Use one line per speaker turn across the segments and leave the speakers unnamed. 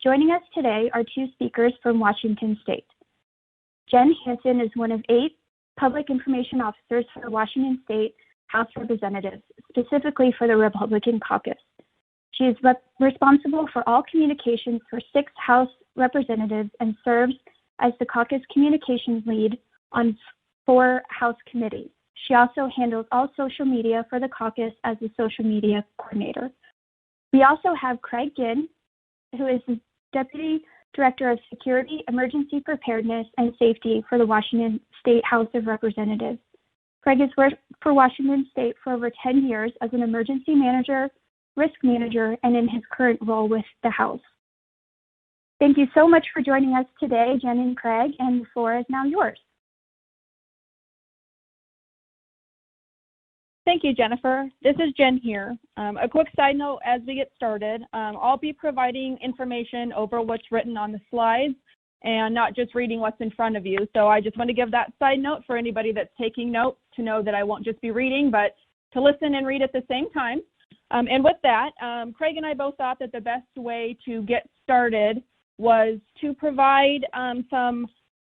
Joining us today are two speakers from Washington State. Jen Hansen is one of 8 public information officers for the Washington State House of Representatives, specifically for the Republican caucus. She is responsible for all communications for 6 House representatives and serves as the caucus communications lead on 4 House committees. She also handles all social media for the caucus as the social media coordinator. We also have Craig Ginn, who is the Deputy Director of Security, Emergency Preparedness, and Safety for the Washington State House of Representatives. Craig has worked for Washington State for over 10 years as an emergency manager, risk manager, and in his current role with the House. Thank you so much for joining us today, Jen and Craig, and the floor is now yours.
Thank you, Jennifer. This is Jen here. A quick side note as we get started, I'll be providing information over what's written on the slides and not just reading what's in front of you. So I just want to give that side note for anybody that's taking notes to know that I won't just be reading, but to listen and read at the same time. And with that, Craig and I both thought that the best way to get started was to provide some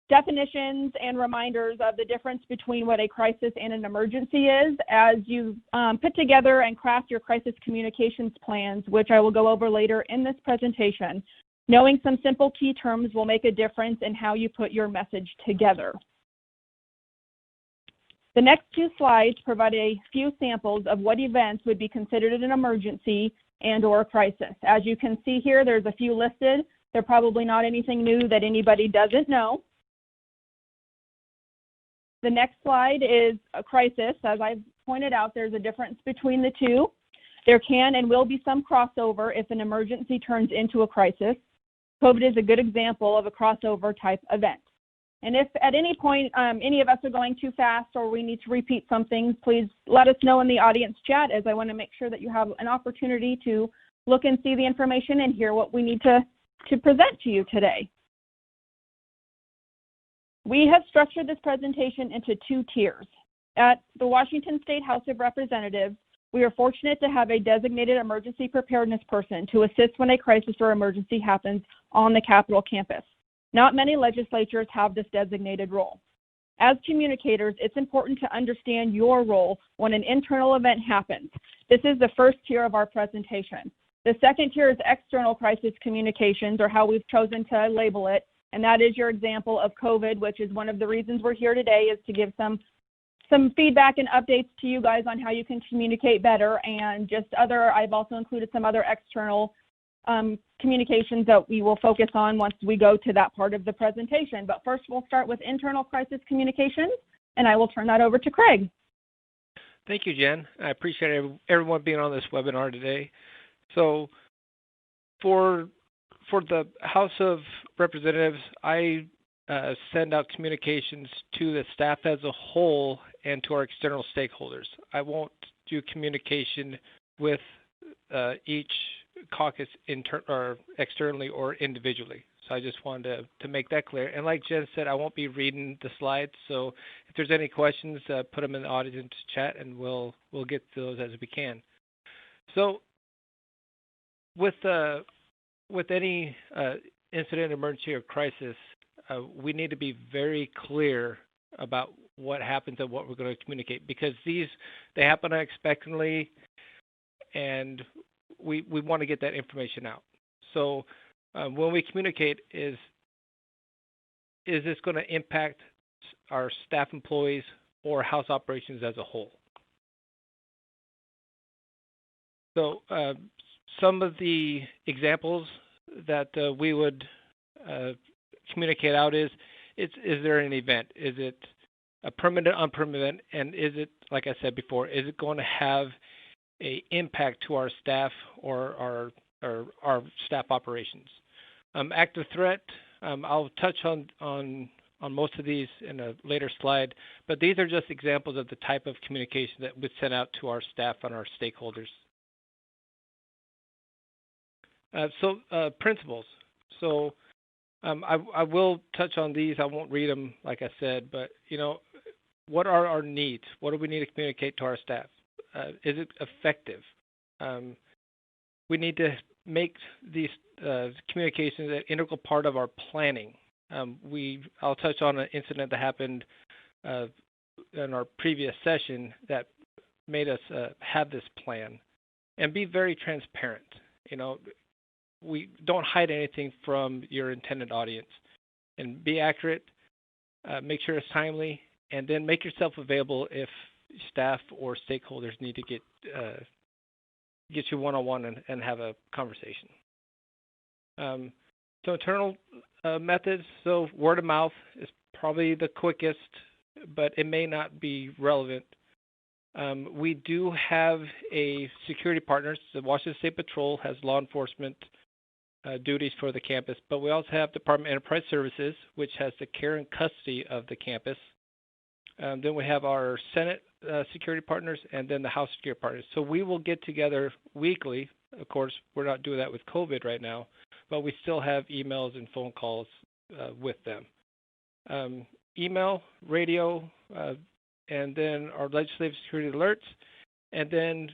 definitions and reminders of the difference between what a crisis and an emergency is as you put together and craft your crisis communications plans, which I will go over later in this presentation. Knowing some simple key terms will make a difference in how you put your message together. The next 2 slides provide a few samples of what events would be considered an emergency and or a crisis. As you can see here, there's a few listed. They're probably not anything new that anybody doesn't know. The next slide is a crisis. As I've pointed out, there's a difference between the two. There can and will be some crossover if an emergency turns into a crisis. COVID is a good example of a crossover type event. And if at any point any of us are going too fast or we need to repeat something, please let us know in the audience chat, as I want to make sure that you have an opportunity to look and see the information and hear what we need to present to you today. We have structured this presentation into 2 tiers. At the Washington State House of Representatives, we are fortunate to have a designated emergency preparedness person to assist when a crisis or emergency happens on the Capitol campus. Not many legislatures have this designated role. As communicators, it's important to understand your role when an internal event happens. This is the first tier of our presentation. The second tier is external crisis communications, or how we've chosen to label it. And that is your example of COVID, which is one of the reasons we're here today, is to give some feedback and updates to you guys on how you can communicate better, and just I've also included some other external communications that we will focus on once we go to that part of the presentation. But first, we'll start with internal crisis communications, and I will turn that over to Craig.
Thank you, Jen. I appreciate everyone being on this webinar today. So for the House of Representatives, I send out communications to the staff as a whole and to our external stakeholders. I won't do communication with each caucus externally or individually. So I just wanted to make that clear. And like Jen said, I won't be reading the slides. So if there's any questions, put them in the audience chat, and we'll get to those as we can. So with any incident, emergency, or crisis, we need to be very clear about what happens and what we're going to communicate, because they happen unexpectedly, and we want to get that information out. So when we communicate, is this going to impact our staff, employees, or House operations as a whole? So some of the examples that we would communicate out is there an event? Is it a permanent, unpermanent, and is it, like I said before, is it going to have an impact to our staff or our staff operations? Active threat, I'll touch on most of these in a later slide, but these are just examples of the type of communication that we send out to our staff and our stakeholders. Principles. So I will touch on these. I won't read them, like I said, but what are our needs? What do we need to communicate to our staff? Is it effective? we need to make these communications an integral part of our planning. I'll touch on an incident that happened in our previous session that made us have this plan and be very transparent. We don't hide anything from your intended audience, and be accurate. Make sure it's timely, and then make yourself available if staff or stakeholders need to get you one-on-one and have a conversation. So internal methods. So word of mouth is probably the quickest, but it may not be relevant. We do have a security partners. The Washington State Patrol has law enforcement duties for the campus, but we also have Department of Enterprise Services, which has the care and custody of the campus. Then we have our Senate security partners, and then the House security partners. So we will get together weekly. Of course, we're not doing that with COVID right now, but we still have emails and phone calls with them. Email, radio, and then our legislative security alerts, and then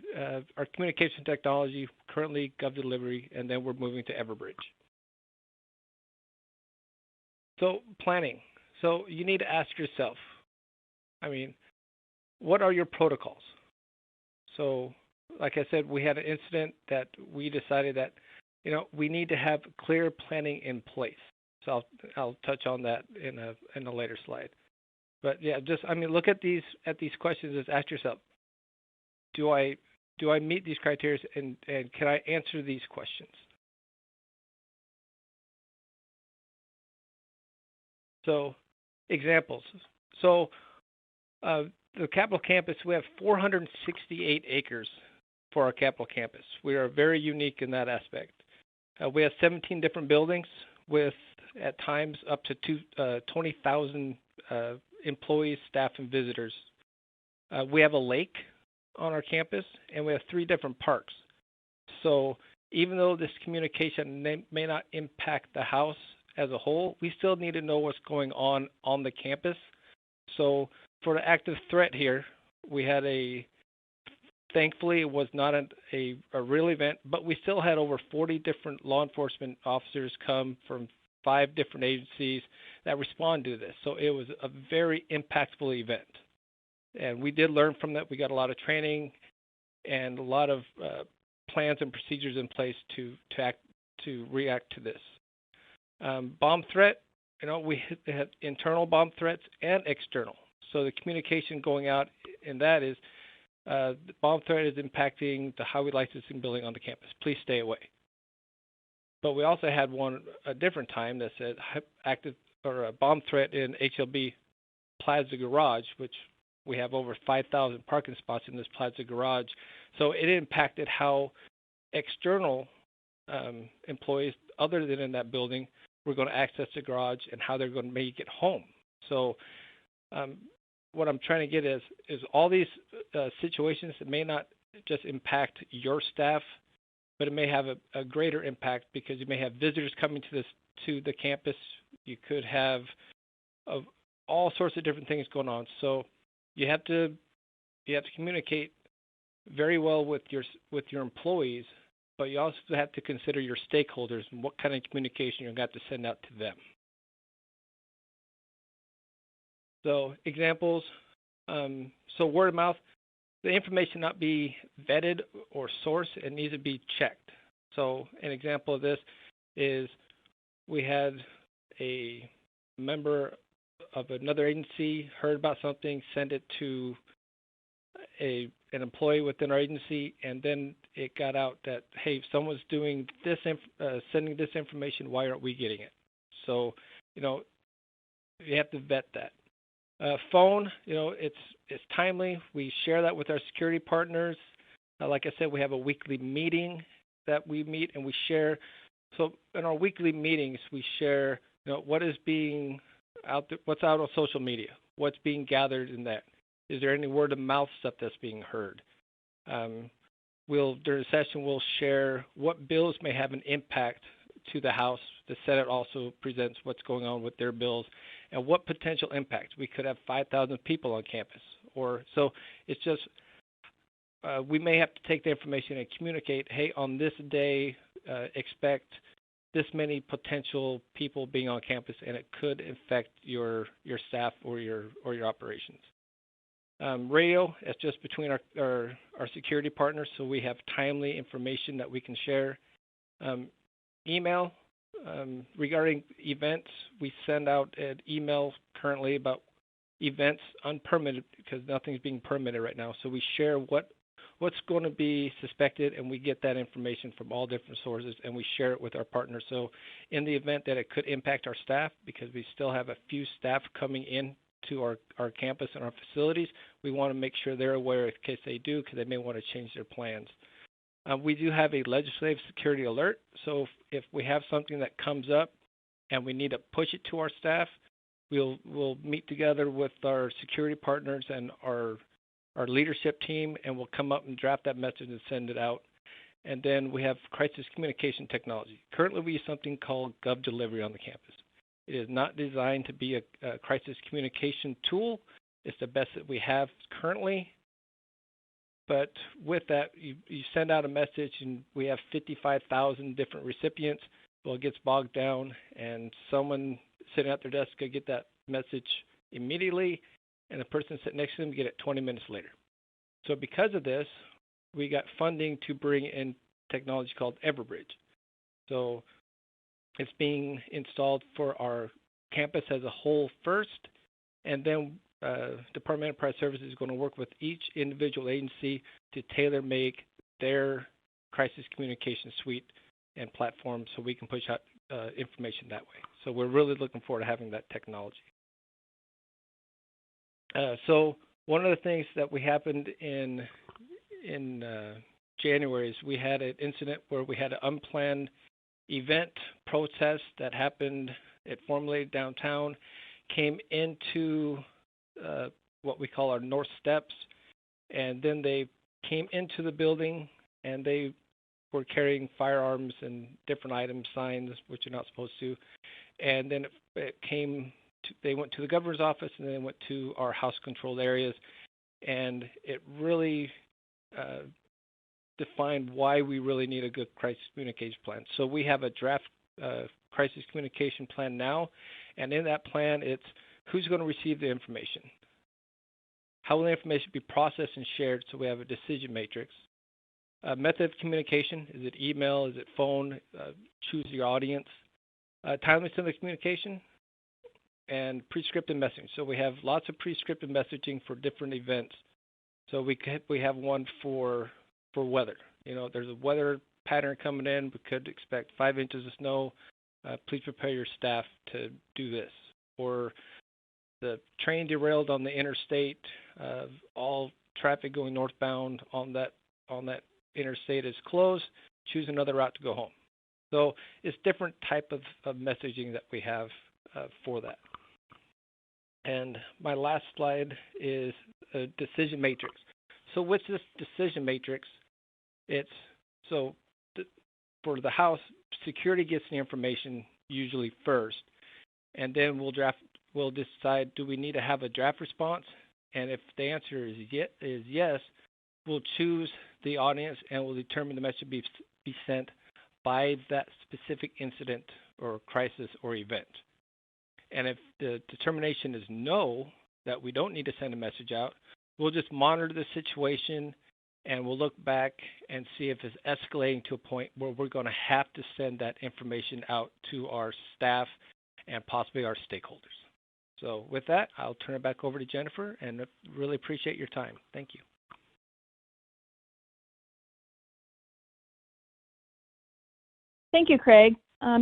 our communication technology, currently GovDelivery, and then we're moving to Everbridge. So planning. So you need to ask yourself, what are your protocols? So like I said, we had an incident that we decided that, we need to have clear planning in place. So I'll touch on that in a later slide. But yeah, look at these questions. Just ask yourself, do I meet these criteria, and can I answer these questions? So examples. So the Capitol campus, we have 468 acres for our Capitol campus. We are very unique in that aspect. We have 17 different buildings with, at times, up to 20,000 employees, staff, and visitors. We have a lake on our campus, and we have 3 different parks. So even though this communication may not impact the house as a whole, we still need to know what's going on the campus. So for the active threat here, we had thankfully it was not a real event, but we still had over 40 different law enforcement officers come from 5 different agencies that responded to this. So it was a very impactful event. And we did learn from that. We got a lot of training and a lot of plans and procedures in place to react to this. Bomb threat, we had internal bomb threats and external. So the communication going out in that is, the bomb threat is impacting the highway licensing building on the campus. Please stay away. But we also had one a different time that said active or a bomb threat in HLB Plaza Garage, which we have over 5,000 parking spots in this Plaza Garage. So it impacted how external employees other than in that building were going to access the garage and how they're going to make it home. So what I'm trying to get is all these situations that may not just impact your staff, but it may have a greater impact because you may have visitors coming to the campus. You could have all sorts of different things going on. So you have to communicate very well with your employees, but you also have to consider your stakeholders and what kind of communication you're going to have to send out to them. So examples, so word of mouth, the information not be vetted or sourced, it needs to be checked. So an example of this is we had a member of another agency heard about something, send it to an employee within our agency, and then it got out that, hey, someone's doing this, sending this information, why aren't we getting it? So, you have to vet that. Phone, it's timely. We share that with our security partners. Like I said, we have a weekly meeting that we meet and we share. So in our weekly meetings, we share, what is being out there, what's out on social media, what's being gathered in that. Is there any word of mouth stuff that's being heard? During the session, we'll share what bills may have an impact to the House. The Senate also presents what's going on with their bills and what potential impact. We could have 5,000 people on campus, so it's just we may have to take the information and communicate, hey, on this day, expect this many potential people being on campus, and it could affect your staff or your operations. Radio, it's just between our security partners, so we have timely information that we can share. Email, regarding events, we send out an email currently about events unpermitted because nothing's being permitted right now. So we share what's going to be suspected, and we get that information from all different sources, and we share it with our partners. So in the event that it could impact our staff, because we still have a few staff coming in to our campus and our facilities, we want to make sure they're aware in case they do, because they may want to change their plans. We do have a legislative security alert, so if we have something that comes up and we need to push it to our staff, we'll meet together with our security partners and our leadership team, and we'll come up and draft that message and send it out. And then we have crisis communication technology. Currently, we use something called GovDelivery on the campus. It is not designed to be a crisis communication tool. It's the best that we have currently. But with that, you send out a message, and we have 55,000 different recipients. Well, it gets bogged down, and someone sitting at their desk could get that message immediately, and the person sitting next to them get it 20 minutes later. So because of this, we got funding to bring in technology called Everbridge. So it's being installed for our campus as a whole first, and then Department of Enterprise Services is going to work with each individual agency to tailor-make their crisis communication suite and platform so we can push out information that way. So we're really looking forward to having that technology. So one of the things that we happened in January is we had an incident where we had an unplanned event protest that happened at Formulated downtown, came into what we call our North Steps, and then they came into the building and they were carrying firearms and different items, signs, which you're not supposed to. And then they went to the governor's office, and then they went to our house-controlled areas, and it really defined why we really need a good crisis communication plan. So we have a draft crisis communication plan now, and in that plan, it's who's going to receive the information, how will the information be processed and shared, so we have a decision matrix. Method of communication, is it email, is it phone, choose your audience. Timeliness of the communication, and prescriptive messaging. So we have lots of prescriptive messaging for different events. So we have one for weather. You know, there's a weather pattern coming in. We could expect 5 inches of snow. Please prepare your staff to do this. Or the train derailed on the interstate. All traffic going northbound on that interstate is closed. Choose another route to go home. So it's different type of messaging that we have for that. And my last slide is a decision matrix. So with this decision matrix, for the house, security gets the information usually first, and then we'll decide, do we need to have a draft response? And if the answer is yes, we'll choose the audience and we'll determine the message be sent by that specific incident or crisis or event. And if the determination is no, that we don't need to send a message out, we'll just monitor the situation and we'll look back and see if it's escalating to a point where we're going to have to send that information out to our staff and possibly our stakeholders. So with that, I'll turn it back over to Jennifer, and really appreciate your time. Thank you.
Thank you, Craig.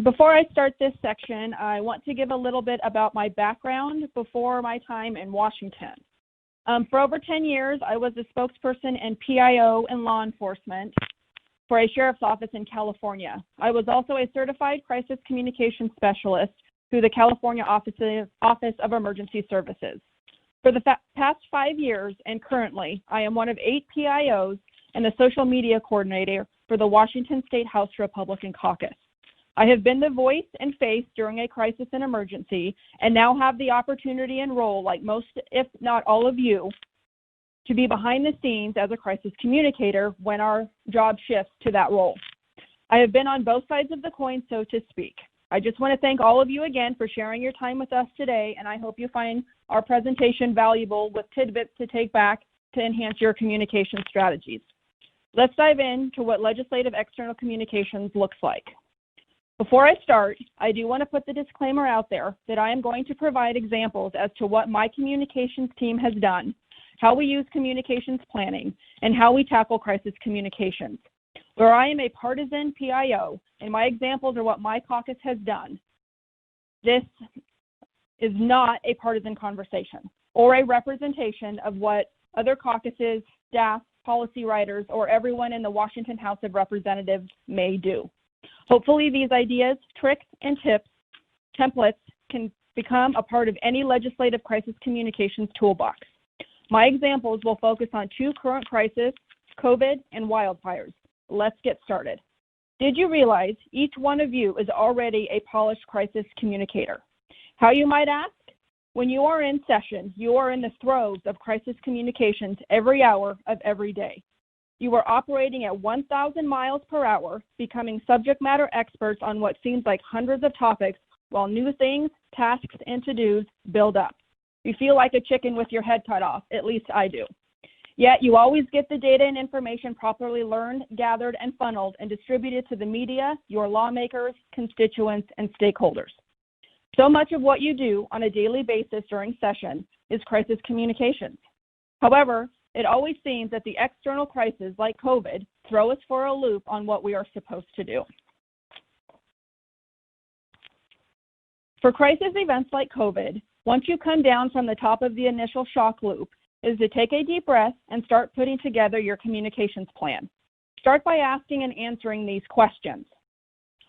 Before I start this section, I want to give a little bit about my background before my time in Washington. For over 10 years, I was a spokesperson and PIO in law enforcement for a sheriff's office in California. I was also a certified crisis communication specialist through the California Office of Emergency Services. For the past 5 years and currently, I am one of 8 PIOs and the social media coordinator for the Washington State House Republican Caucus. I have been the voice and face during a crisis and emergency, and now have the opportunity and role, like most, if not all of you, to be behind the scenes as a crisis communicator when our job shifts to that role. I have been on both sides of the coin, so to speak. I just want to thank all of you again for sharing your time with us today, and I hope you find our presentation valuable with tidbits to take back to enhance your communication strategies. Let's dive into what legislative external communications looks like. Before I start, I do want to put the disclaimer out there that I am going to provide examples as to what my communications team has done, how we use communications planning, and how we tackle crisis communications. Where I am a partisan PIO, and my examples are what my caucus has done, this is not a partisan conversation or a representation of what other caucuses, staff, policy writers, or everyone in the Washington House of Representatives may do. Hopefully these ideas, tricks, and templates can become a part of any legislative crisis communications toolbox. My examples will focus on two current crises, COVID and wildfires. Let's get started. Did you realize each one of you is already a polished crisis communicator? How, you might ask? When you are in session, you are in the throes of crisis communications every hour of every day. You are operating at 1,000 miles per hour, becoming subject matter experts on what seems like hundreds of topics, while new things, tasks, and to-dos build up. You feel like a chicken with your head cut off, at least I do. Yet you always get the data and information properly learned, gathered, and funneled and distributed to the media, your lawmakers, constituents, and stakeholders. So much of what you do on a daily basis during session is crisis communications. However, it always seems that the external crises like COVID throw us for a loop on what we are supposed to do. For crisis events like COVID, once you come down from the top of the initial shock loop, is to take a deep breath and start putting together your communications plan. Start by asking and answering these questions.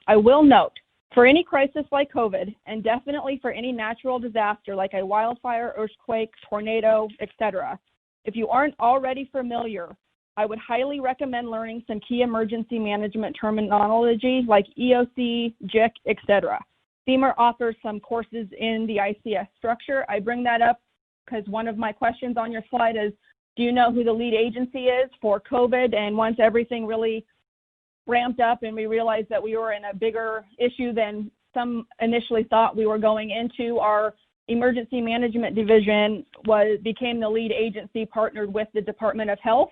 I will note, for any crisis like COVID, and definitely for any natural disaster like a wildfire, earthquake, tornado, etc., if you aren't already familiar, I would highly recommend learning some key emergency management terminology like EOC, JIC, etc. FEMA offers some courses in the ICS structure. I bring that up because one of my questions on your slide is, do you know who the lead agency is for COVID? And once everything really ramped up and we realized that we were in a bigger issue than some initially thought we were going into, our Emergency Management Division became the lead agency, partnered with the Department of Health.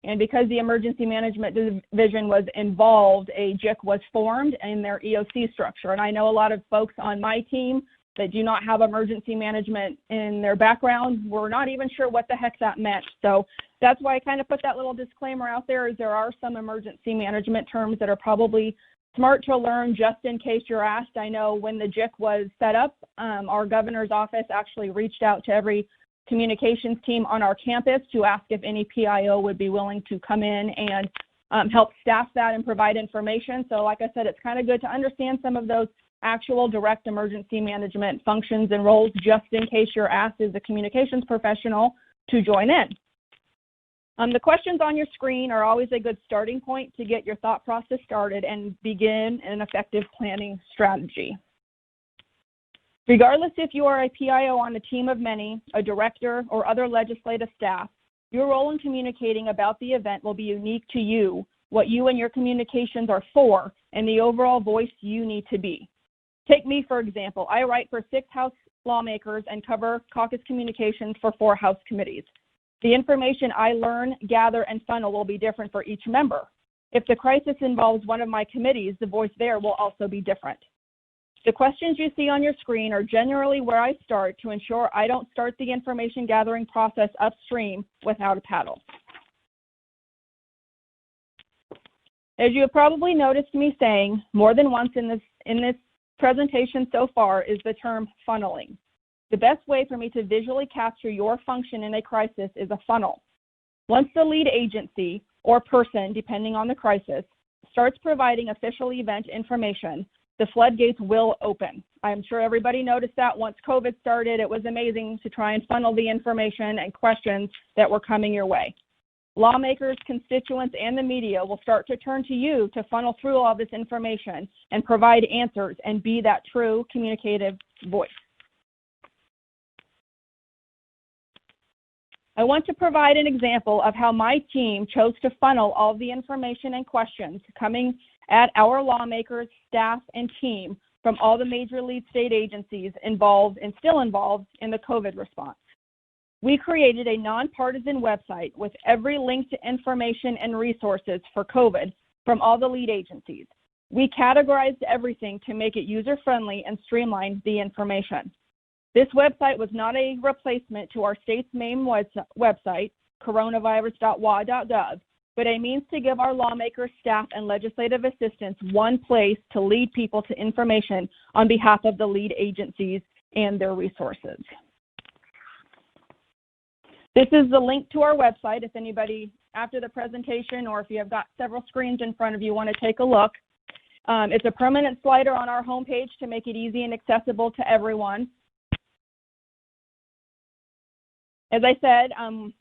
And because the Emergency Management Division was involved, a JIC was formed in their EOC structure. And I know a lot of folks on my team that do not have emergency management in their background were not even sure what the heck that meant. So that's why I kind of put that little disclaimer out there, is there are some emergency management terms that are probably smart to learn just in case you're asked. I know when the JIC was set up, our governor's office actually reached out to every communications team on our campus to ask if any PIO would be willing to come in and help staff that and provide information. So like I said, it's kind of good to understand some of those actual direct emergency management functions and roles just in case you're asked as a communications professional to join in. The questions on your screen are always a good starting point to get your thought process started and begin an effective planning strategy. Regardless if you are a PIO on a team of many, a director, or other legislative staff, your role in communicating about the event will be unique to you, what you and your communications are for, and the overall voice you need to be. Take me, for example. I write for 6 House lawmakers and cover caucus communications for 4 House committees. The information I learn, gather, and funnel will be different for each member. If the crisis involves one of my committees, the voice there will also be different. The questions you see on your screen are generally where I start to ensure I don't start the information gathering process upstream without a paddle. As you have probably noticed me saying more than once in this presentation so far is the term funneling. The best way for me to visually capture your function in a crisis is a funnel. Once the lead agency or person, depending on the crisis, starts providing official event information, the floodgates will open. I'm sure everybody noticed that once COVID started, it was amazing to try and funnel the information and questions that were coming your way. Lawmakers, constituents, and the media will start to turn to you to funnel through all this information and provide answers and be that true communicative voice. I want to provide an example of how my team chose to funnel all the information and questions coming at our lawmakers, staff, and team from all the major lead state agencies involved and still involved in the COVID response. We created a nonpartisan website with every link to information and resources for COVID from all the lead agencies. We categorized everything to make it user-friendly and streamline the information. This website was not a replacement to our state's main website, coronavirus.wa.gov, but a means to give our lawmakers, staff, and legislative assistants one place to lead people to information on behalf of the lead agencies and their resources. This is the link to our website if anybody, after the presentation or if you have got several screens in front of you, want to take a look. It's a permanent slider on our homepage to make it easy and accessible to everyone. As I said, on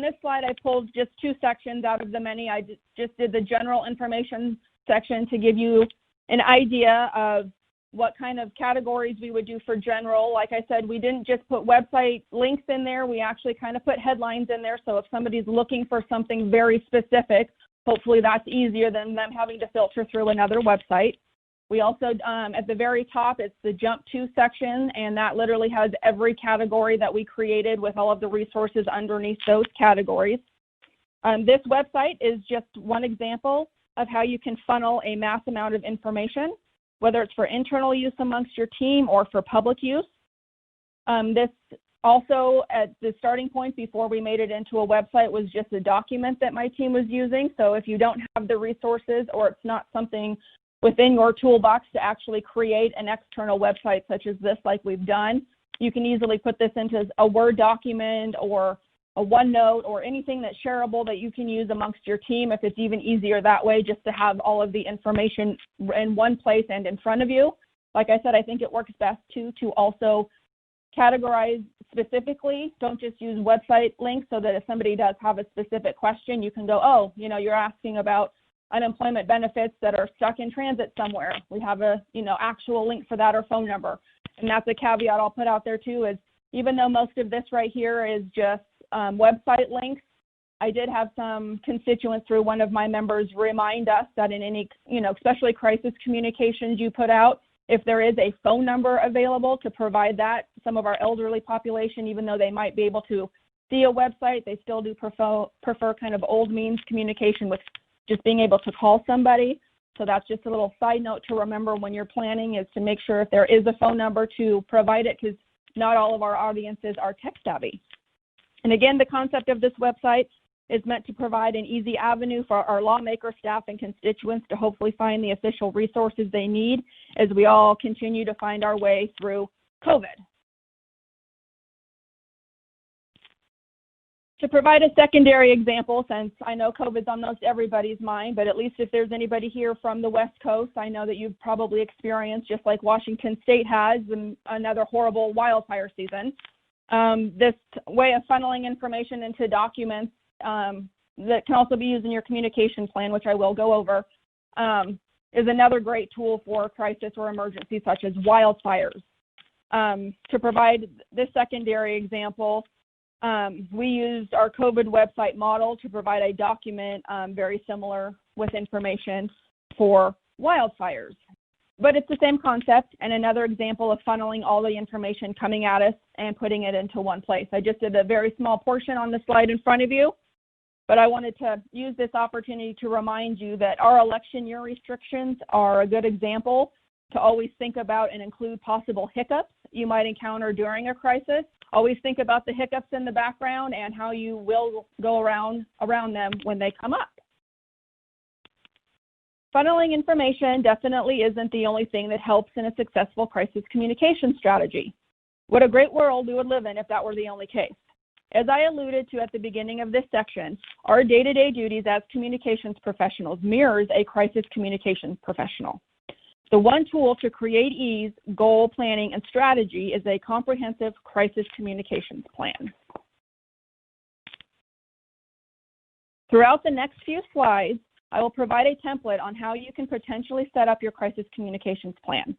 this slide, I pulled just two sections out of the many. I just did the general information section to give you an idea of what kind of categories we would do for general. Like I said, we didn't just put website links in there. We actually kind of put headlines in there. So if somebody's looking for something very specific, hopefully that's easier than them having to filter through another website. We also, at the very top, it's the Jump To section, and that literally has every category that we created with all of the resources underneath those categories. This website is just one example of how you can funnel a mass amount of information, whether it's for internal use amongst your team or for public use. This also, at the starting point before we made it into a website, was just a document that my team was using. So if you don't have the resources or it's not something within your toolbox to actually create an external website such as this like we've done, you can easily put this into a Word document or a OneNote or anything that's shareable that you can use amongst your team, if it's even easier that way, just to have all of the information in one place and in front of you. Like I said, I think it works best too to also categorize specifically. Don't just use website links, so that if somebody does have a specific question, you can go, oh, you know, you're asking about unemployment benefits that are stuck in transit somewhere. We have a, actual link for that or phone number. And that's a caveat I'll put out there too, is even though most of this right here is just website links, I did have some constituents through one of my members remind us that in any, especially crisis communications you put out, if there is a phone number available to provide that. Some of our elderly population, even though they might be able to see a website, they still do prefer kind of old means communication with just being able to call somebody. So that's just a little side note to remember when you're planning, is to make sure if there is a phone number to provide it, because not all of our audiences are tech savvy. And again, the concept of this website is meant to provide an easy avenue for our lawmaker, staff, and constituents to hopefully find the official resources they need as we all continue to find our way through COVID. To provide a secondary example, since I know COVID's on most everybody's mind, but at least if there's anybody here from the West Coast, I know that you've probably experienced, just like Washington State has, another horrible wildfire season. This way of funneling information into documents that can also be used in your communication plan, which I will go over, is another great tool for crisis or emergency such as wildfires. To provide this secondary example, we used our COVID website model to provide a document very similar with information for wildfires. But it's the same concept and another example of funneling all the information coming at us and putting it into one place. I just did a very small portion on the slide in front of you, but I wanted to use this opportunity to remind you that our election year restrictions are a good example to always think about and include possible hiccups you might encounter during a crisis. Always think about the hiccups in the background and how you will go around them when they come up. Funneling information definitely isn't the only thing that helps in a successful crisis communication strategy. What a great world we would live in if that were the only case. As I alluded to at the beginning of this section, our day-to-day duties as communications professionals mirrors a crisis communications professional. The one tool to create ease, goal planning, and strategy is a comprehensive crisis communications plan. Throughout the next few slides, I will provide a template on how you can potentially set up your crisis communications plan.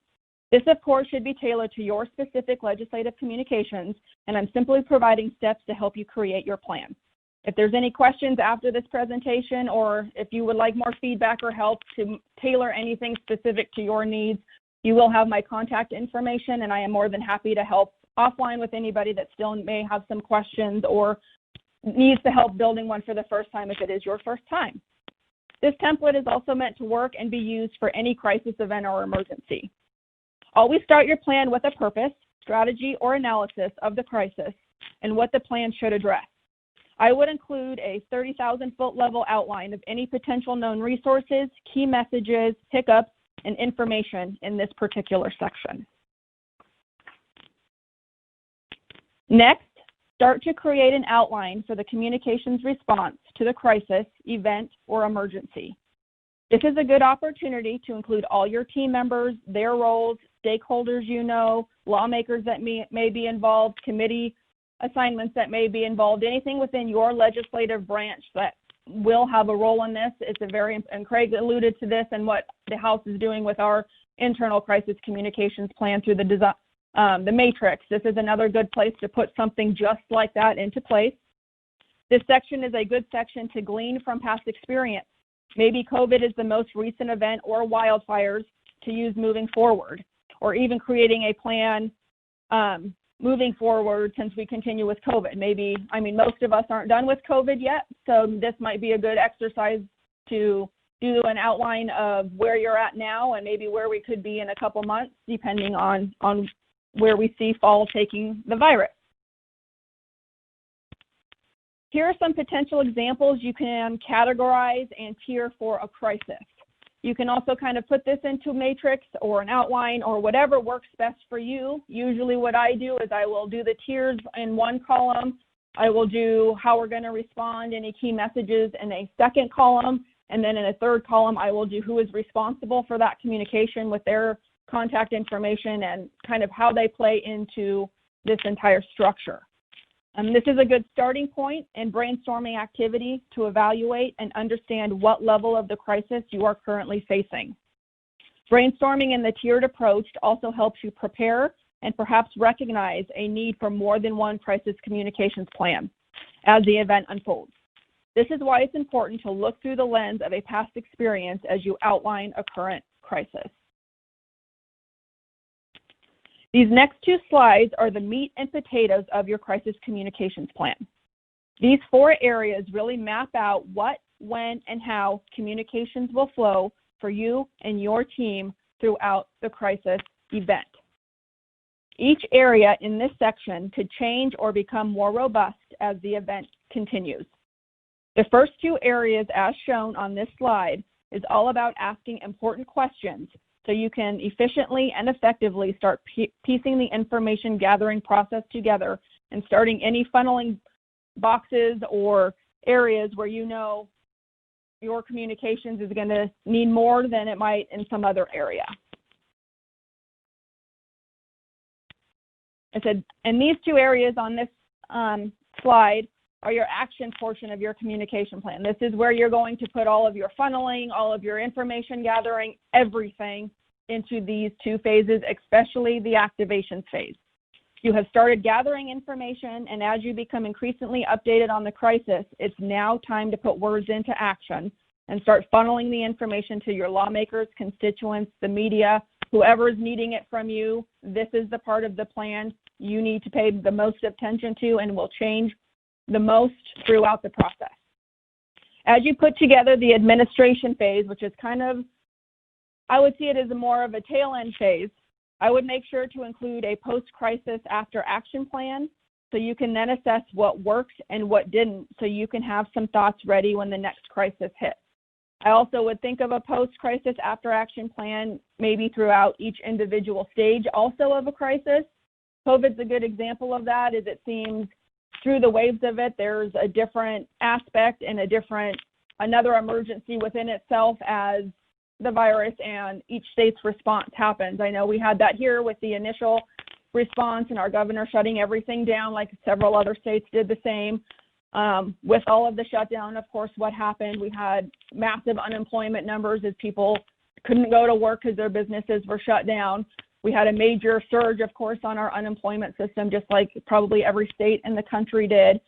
This, of course, should be tailored to your specific legislative communications, and I'm simply providing steps to help you create your plan. If there's any questions after this presentation, or if you would like more feedback or help to tailor anything specific to your needs, you will have my contact information, and I am more than happy to help offline with anybody that still may have some questions or needs the help building one for the first time if it is your first time. This template is also meant to work and be used for any crisis event or emergency. Always start your plan with a purpose, strategy, or analysis of the crisis and what the plan should address. I would include a 30,000-foot level outline of any potential known resources, key messages, hiccups, and information in this particular section. Next, start to create an outline for the communications response to the crisis, event, or emergency. This is a good opportunity to include all your team members, their roles, stakeholders you know, lawmakers that may be involved, committee assignments that may be involved, anything within your legislative branch that will have a role in this. It's a very, and Craig alluded to this and what the House is doing with our internal crisis communications plan through the matrix. This is another good place to put something just like that into place. This section is a good section to glean from past experience. Maybe COVID is the most recent event or wildfires to use moving forward, or even creating a plan moving forward since we continue with COVID. Maybe, I mean, most of us aren't done with COVID yet, so this might be a good exercise to do an outline of where you're at now and maybe where we could be in a couple months, depending on where we see fall taking the virus. Here are some potential examples you can categorize and tier for a crisis. You can also kind of put this into a matrix or an outline or whatever works best for you. Usually what I do is I will do the tiers in one column. I will do how we're going to respond, any key messages in a second column. And then in a third column, I will do who is responsible for that communication with their contact information and kind of how they play into this entire structure. This is a good starting point and brainstorming activity to evaluate and understand what level of the crisis you are currently facing. Brainstorming in the tiered approach also helps you prepare and perhaps recognize a need for more than one crisis communications plan as the event unfolds. This is why it's important to look through the lens of a past experience as you outline a current crisis. These next two slides are the meat and potatoes of your crisis communications plan. These four areas really map out what, when, and how communications will flow for you and your team throughout the crisis event. Each area in this section could change or become more robust as the event continues. The first two areas, as shown on this slide, is all about asking important questions so you can efficiently and effectively start piecing the information gathering process together and starting any funneling boxes or areas where you know your communications is going to need more than it might in some other area. I said, and these two areas on this slide are your action portion of your communication plan. This is where you're going to put all of your funneling, all of your information gathering, everything into these two phases, especially the activation phase. You have started gathering information, and as you become increasingly updated on the crisis, it's now time to put words into action and start funneling the information to your lawmakers, constituents, the media, whoever is needing it from you. This is the part of the plan you need to pay the most attention to and will change the most throughout the process. As you put together the administration phase, which is kind of, I would see it as more of a tail end phase, I would make sure to include a post-crisis after action plan so you can then assess what worked and what didn't so you can have some thoughts ready when the next crisis hits. I also would think of a post-crisis after action plan maybe throughout each individual stage also of a crisis. COVID's a good example of that, as it seems through the waves of it, there's a different aspect and another emergency within itself as the virus and each state's response happens. I know we had that here with the initial response and our governor shutting everything down, like several other states did the same. With all of the shutdown, of course, what happened? We had massive unemployment numbers as people couldn't go to work because their businesses were shut down. We had a major surge, of course, on our unemployment system, just like probably every state in the country did.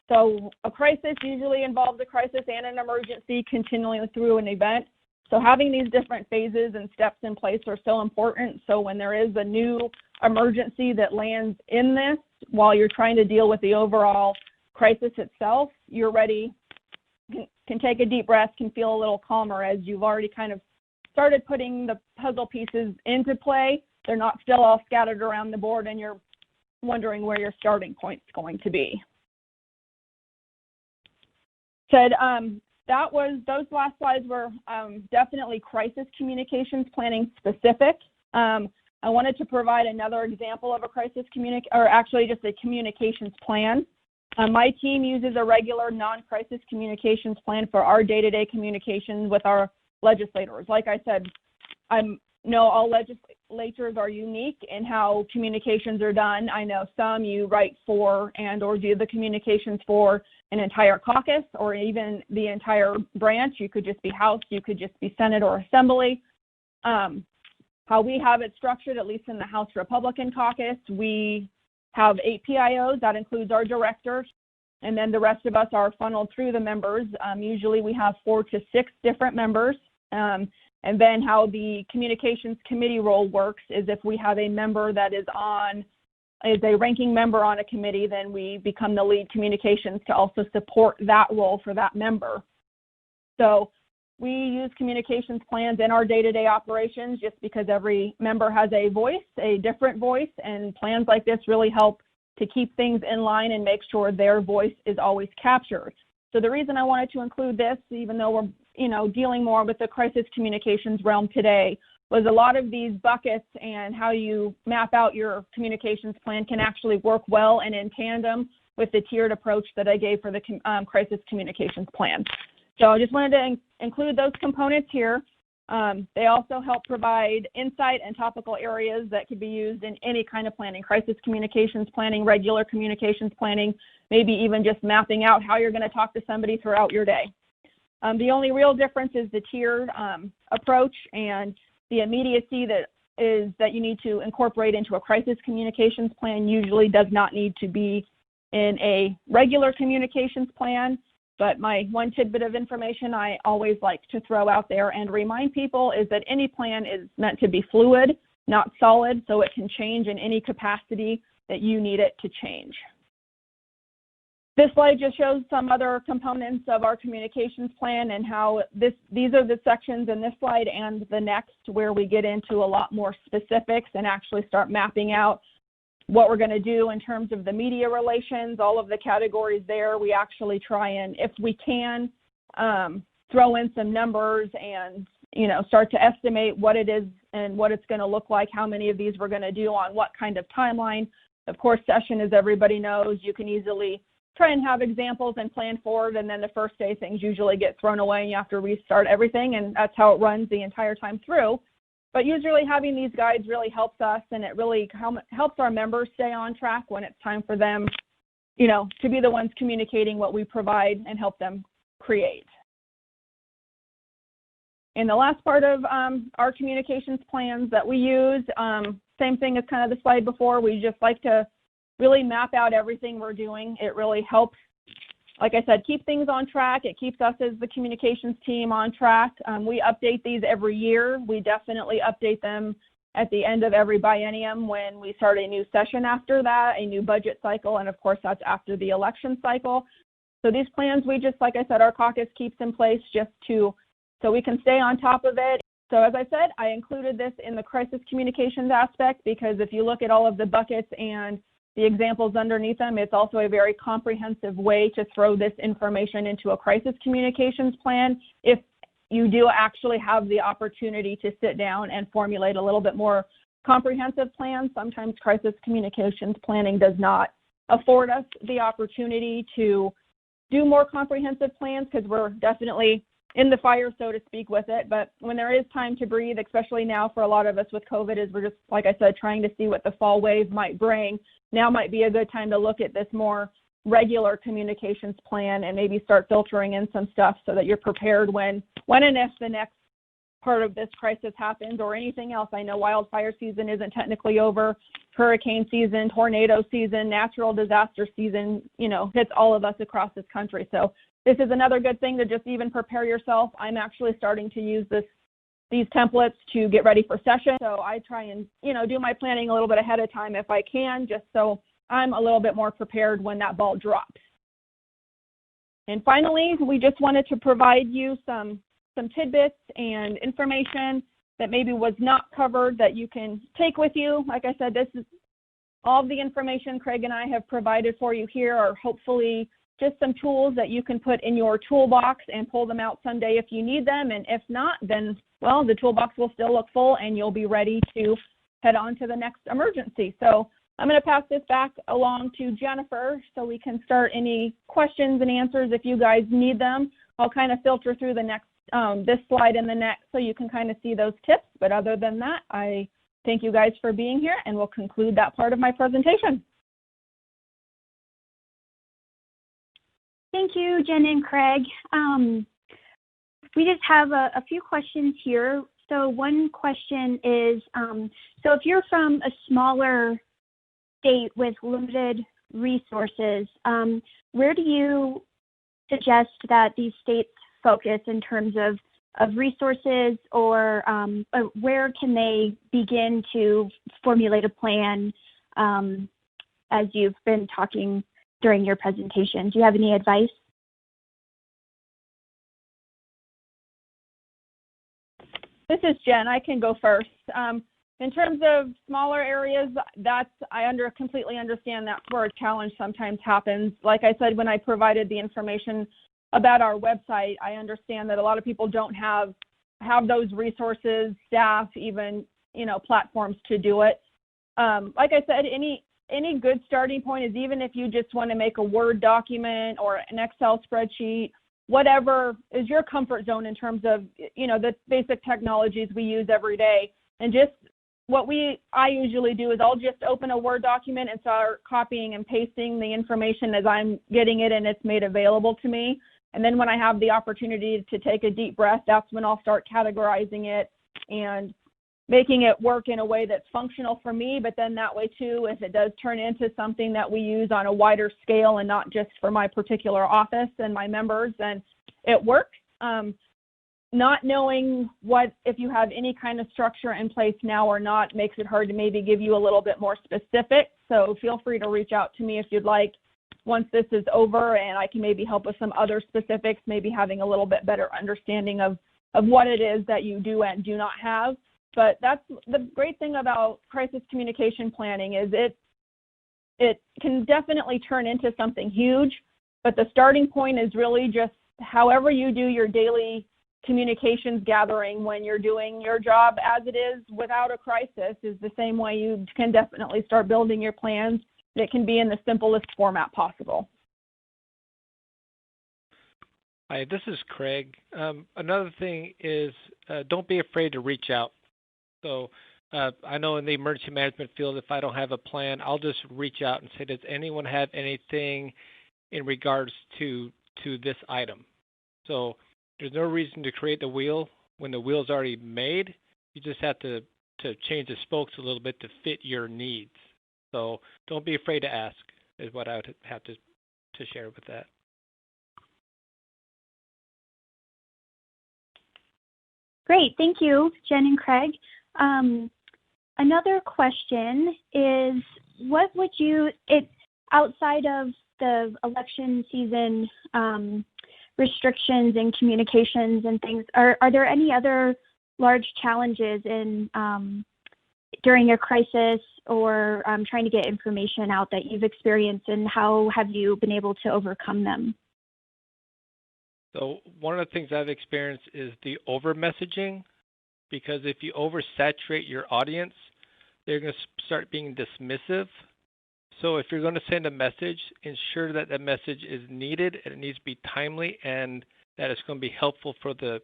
So a crisis usually involves a crisis and an emergency continually through an event. So having these different phases and steps in place are so important. So when there is a new emergency that lands in this, while you're trying to deal with the overall crisis itself, you're ready, can take a deep breath, can feel a little calmer as you've already kind of started putting the puzzle pieces into play. They're not still all scattered around the board and you're wondering where your starting point's going to be. Those last slides were definitely crisis communications planning specific. I wanted to provide another example of a crisis actually just a communications plan. My team uses a regular non-crisis communications plan for our day-to-day communications with our legislators. Like I said, I know all legislatures are unique in how communications are done. I know some you write for and or do the communications for an entire caucus or even the entire branch. You could just be House, you could just be Senate or Assembly. How we have it structured, at least in the House Republican caucus, we have 8 PIOs. That includes our directors, and then the rest of us are funneled through the members. Usually we have 4 to 6 different members. And then how the communications committee role works is if we have a member that is a ranking member on a committee, then we become the lead communications to also support that role for that member. So we use communications plans in our day-to-day operations just because every member has a voice, a different voice, and plans like this really help to keep things in line and make sure their voice is always captured. So the reason I wanted to include this, even though we're dealing more with the crisis communications realm today, was a lot of these buckets and how you map out your communications plan can actually work well and in tandem with the tiered approach that I gave for the crisis communications plan. So I just wanted to include those components here. They also help provide insight and topical areas that could be used in any kind of planning, crisis communications planning, regular communications planning, maybe even just mapping out how you're going to talk to somebody throughout your day. The only real difference is the tiered approach, and the immediacy that you need to incorporate into a crisis communications plan usually does not need to be in a regular communications plan. But my one tidbit of information I always like to throw out there and remind people is that any plan is meant to be fluid, not solid, so it can change in any capacity that you need it to change. This slide just shows some other components of our communications plan and how these are the sections in this slide and the next where we get into a lot more specifics and actually start mapping out what we're going to do in terms of the media relations, all of the categories there. We actually try and, if we can, throw in some numbers and, start to estimate what it is and what it's going to look like, how many of these we're going to do on what kind of timeline. Of course, session, as everybody knows, you can easily try and have examples and plan forward, and then the first day things usually get thrown away and you have to restart everything, and that's how it runs the entire time through. But usually having these guides really helps us, and it really helps our members stay on track when it's time for them, to be the ones communicating what we provide and help them create. In the last part of our communications plans that we use, same thing as kind of the slide before, we just like to really map out everything we're doing. It really helps, like I said, keep things on track. It keeps us as the communications team on track. We update these every year. We definitely update them at the end of every biennium when we start a new session after that, a new budget cycle, and of course that's after the election cycle. So these plans, we just, like I said, our caucus keeps in place just so we can stay on top of it. So as I said, I included this in the crisis communications aspect because if you look at all of the buckets and the examples underneath them, it's also a very comprehensive way to throw this information into a crisis communications plan if you do actually have the opportunity to sit down and formulate a little bit more comprehensive plan. Sometimes crisis communications planning does not afford us the opportunity to do more comprehensive plans because we're definitely in the fire, so to speak, with it. But when there is time to breathe, especially now for a lot of us with COVID, is we're just, like I said, trying to see what the fall wave might bring. Now might be a good time to look at this more regular communications plan and maybe start filtering in some stuff so that you're prepared when and if the next part of this crisis happens, or anything else. I know wildfire season isn't technically over. Hurricane season, tornado season, natural disaster season, hits all of us across this country. So this is another good thing to just even prepare yourself. I'm actually starting to use these templates to get ready for session. So I try and, do my planning a little bit ahead of time if I can, just so I'm a little bit more prepared when that ball drops. And finally, we just wanted to provide you some tidbits and information that maybe was not covered that you can take with you. Like I said, this is all of the information Craig and I have provided for you here are hopefully just some tools that you can put in your toolbox and pull them out someday if you need them. And if not, then, well, the toolbox will still look full and you'll be ready to head on to the next emergency. So I'm going to pass this back along to Jennifer so we can start any questions and answers if you guys need them. I'll kind of filter through the next this slide and the next so you can kind of see those tips. But other than that, I thank you guys for being here, and we'll conclude that part of my presentation.
Thank you, Jen and Craig. We just have a few questions here. So one question is, so if you're from a smaller state with limited resources, where do you suggest that these states focus in terms of resources, or where can they begin to formulate a plan as you've been talking during your presentation? Do you have any advice?
This is Jen. I can go first. In terms of smaller areas, I completely understand that where a challenge sometimes happens. Like I said, when I provided the information about our website, I understand that a lot of people don't have those resources, staff, even, platforms to do it. Like I said, any good starting point is, even if you just want to make a Word document or an Excel spreadsheet, whatever is your comfort zone in terms of, the basic technologies we use every day. And just what I usually do is I'll just open a Word document and start copying and pasting the information as I'm getting it and it's made available to me. And then when I have the opportunity to take a deep breath, that's when I'll start categorizing it and making it work in a way that's functional for me. But then that way too, if it does turn into something that we use on a wider scale and not just for my particular office and my members, then it works. Not knowing if you have any kind of structure in place now or not makes it hard to maybe give you a little bit more specific. So feel free to reach out to me if you'd like once this is over, and I can maybe help with some other specifics, maybe having a little bit better understanding of what it is that you do and do not have. But that's the great thing about crisis communication planning is it can definitely turn into something huge, but the starting point is really just however you do your daily communications gathering when you're doing your job as it is without a crisis is the same way you can definitely start building your plans. It can be in the simplest format possible.
Hi, this is Craig. Another thing is don't be afraid to reach out. So I know in the emergency management field, if I don't have a plan, I'll just reach out and say, does anyone have anything in regards to this item? So there's no reason to create the wheel when the wheel's already made. You just have to change the spokes a little bit to fit your needs. So don't be afraid to ask is what I would have to share with that.
Great, thank you, Jen and Craig. Another question is, what would outside of the election season restrictions and communications and things, are there any other large challenges in during a crisis or trying to get information out that you've experienced, and how have you been able to overcome them?
So one of the things I've experienced is the over-messaging, because if you oversaturate your audience, they're going to start being dismissive. So if you're going to send a message, ensure that the message is needed and it needs to be timely and that it's going to be helpful for the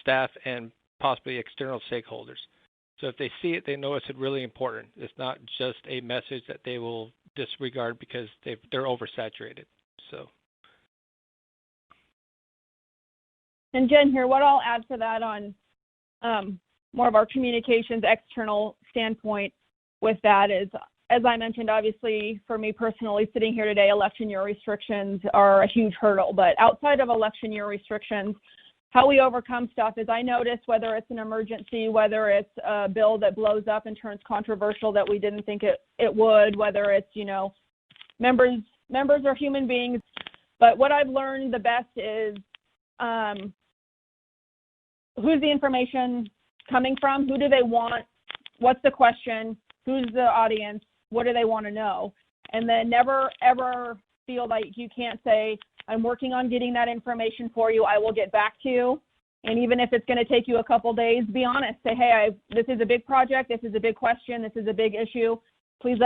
staff and possibly external stakeholders. So if they see it, they know it's really important. It's not just a message that they will disregard because they're oversaturated. So.
And Jen here, what I'll add to that on more of our communications external standpoint with that is, as I mentioned, obviously for me personally sitting here today, election year restrictions are a huge hurdle. But outside of election year restrictions, how we overcome stuff is I notice whether it's an emergency, whether it's a bill that blows up and turns controversial that we didn't think it would, whether it's, members are human beings. But what I've learned the best is who's the information coming from? Who do they want? What's the question? Who's the audience? What do they want to know? And then never, ever feel like you can't say, I'm working on getting that information for you. I will get back to you. And even if it's going to take you a couple days, be honest. Say, hey, this is a big project. This is a big question. This is a big issue. Please,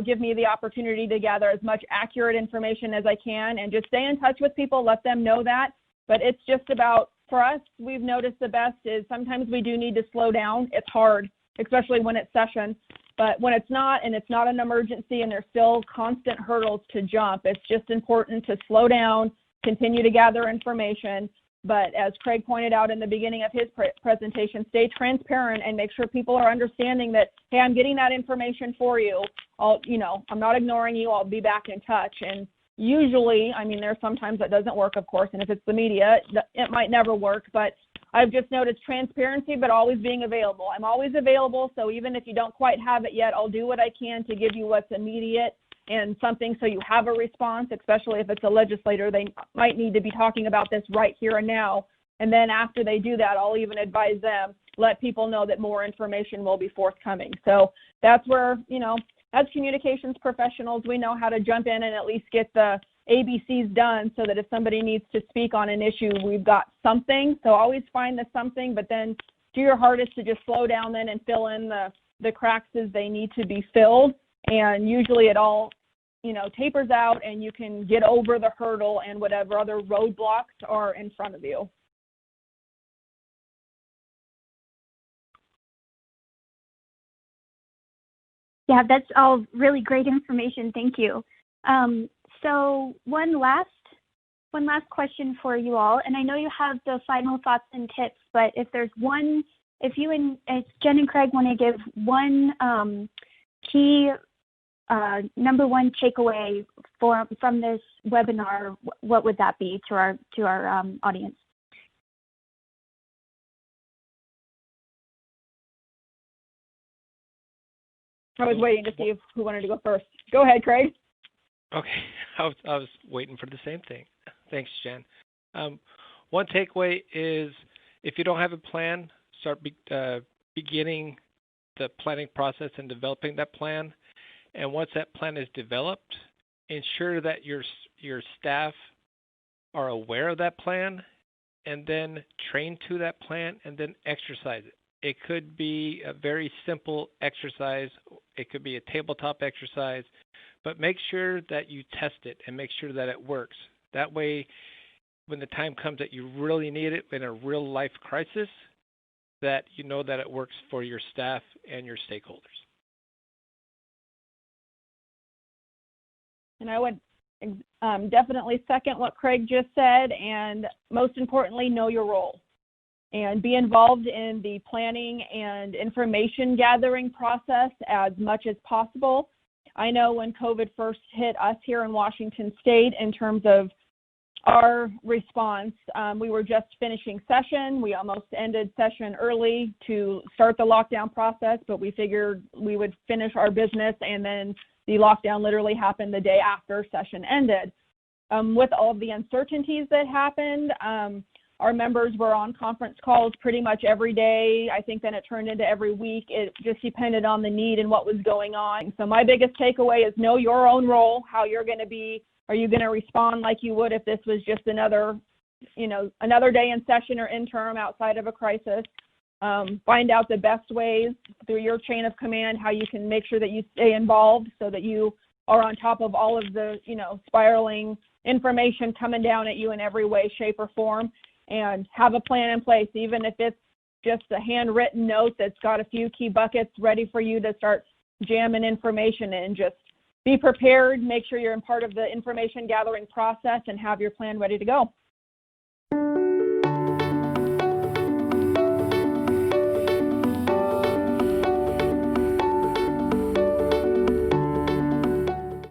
give me the opportunity to gather as much accurate information as I can and just stay in touch with people. Let them know that. But it's just about, for us, we've noticed the best is sometimes we do need to slow down. It's hard, especially when it's session. But when it's not, and it's not an emergency and there's still constant hurdles to jump, it's just important to slow down, continue to gather information. But as Craig pointed out in the beginning of his presentation, stay transparent and make sure people are understanding that, hey, I'm getting that information for you. I'm not ignoring you. I'll be back in touch. And usually, there's sometimes that doesn't work, of course, and if it's the media, it might never work. But I've just noticed transparency, but always being available. I'm always available, so even if you don't quite have it yet, I'll do what I can to give you what's immediate and something so you have a response, especially if it's a legislator. They might need to be talking about this right here and now. And then after they do that, I'll even advise them, let people know that more information will be forthcoming. So that's where, as communications professionals, we know how to jump in and at least get the ABCs done so that if somebody needs to speak on an issue, we've got something. So always find the something, but then do your hardest to just slow down then and fill in the cracks as they need to be filled. And usually it all, tapers out and you can get over the hurdle and whatever other roadblocks are in front of you.
Yeah, that's all really great information. Thank you. So one last question for you all, and I know you have the final thoughts and tips, but if Jen and Craig want to give one key number one takeaway from this webinar, what would that be to our audience?
I was waiting to see who wanted to go first. Go ahead, Craig.
Okay, I was waiting for the same thing. Thanks, Jen. One takeaway is if you don't have a plan, start beginning the planning process and developing that plan. And once that plan is developed, ensure that your staff are aware of that plan and then train to that plan and then exercise it. It could be a very simple exercise. It could be a tabletop exercise. But make sure that you test it and make sure that it works. That way, when the time comes that you really need it in a real life crisis, that you know that it works for your staff and your stakeholders.
And I would definitely second what Craig just said, and most importantly, know your role and be involved in the planning and information gathering process as much as possible. I know when COVID first hit us here in Washington State, in terms of our response, we were just finishing session. We almost ended session early to start the lockdown process, but we figured we would finish our business, and then the lockdown literally happened the day after session ended. With all of the uncertainties that happened, our members were on conference calls pretty much every day. I think then it turned into every week. It just depended on the need and what was going on. So my biggest takeaway is know your own role, how you're going to be. Are you going to respond like you would if this was just another day in session or interim outside of a crisis? Find out the best ways through your chain of command, how you can make sure that you stay involved so that you are on top of all of the, spiraling information coming down at you in every way, shape, or form. And have a plan in place, even if it's just a handwritten note that's got a few key buckets ready for you to start jamming information in. Just be prepared, make sure you're in part of the information gathering process, and have your plan ready to go.